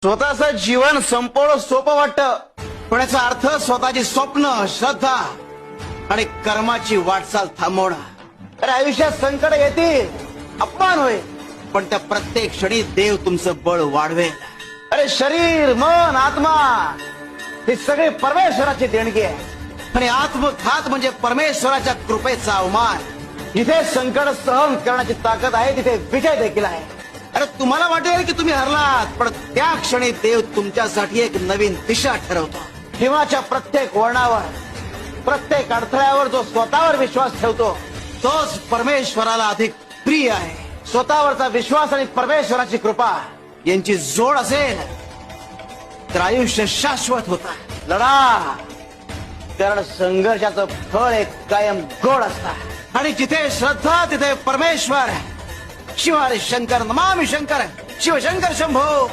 स्वतःचं जीवन संपवणं सोपं वाटतं, पण याचा अर्थ स्वतःची स्वप्न, श्रद्धा आणि कर्माची वाटचाल थांबवणं। अरे आयुष्यात संकट येतील, अपमान होईल, पण त्या प्रत्येक क्षणी देव तुमचं बळ वाढवेल। अरे शरीर, मन, आत्मा ही सगळी परमेश्वराची देणगी आहे, आणि आत्मघात म्हणजे परमेश्वराच्या कृपेचा अवमान। जिथे संकट सहन करण्याची ताकद आहे तिथे विजय देखील आहे। अरे तुम्हाला वाटेल की तुम्ही हरलात, पण त्या क्षणी देव तुमच्यासाठी एक नवीन दिशा ठरवतो। जीवनाच्या प्रत्येक वळणावर, प्रत्येक अडथळ्यावर जो स्वतःवर विश्वास ठेवतो तोच परमेश्वराला अधिक प्रिय आहे। स्वतःवरचा विश्वास आणि परमेश्वराची कृपा यांची जोड असेल तर आयुष्य शाश्वत होतं। लढा, कारण संघर्षाचं फळ एक कायम गोड असतं, आणि जिथे श्रद्धा तिथे परमेश्वर। शिव हरी शंकर, नमामि शंकर, शिवशंकर शंभो।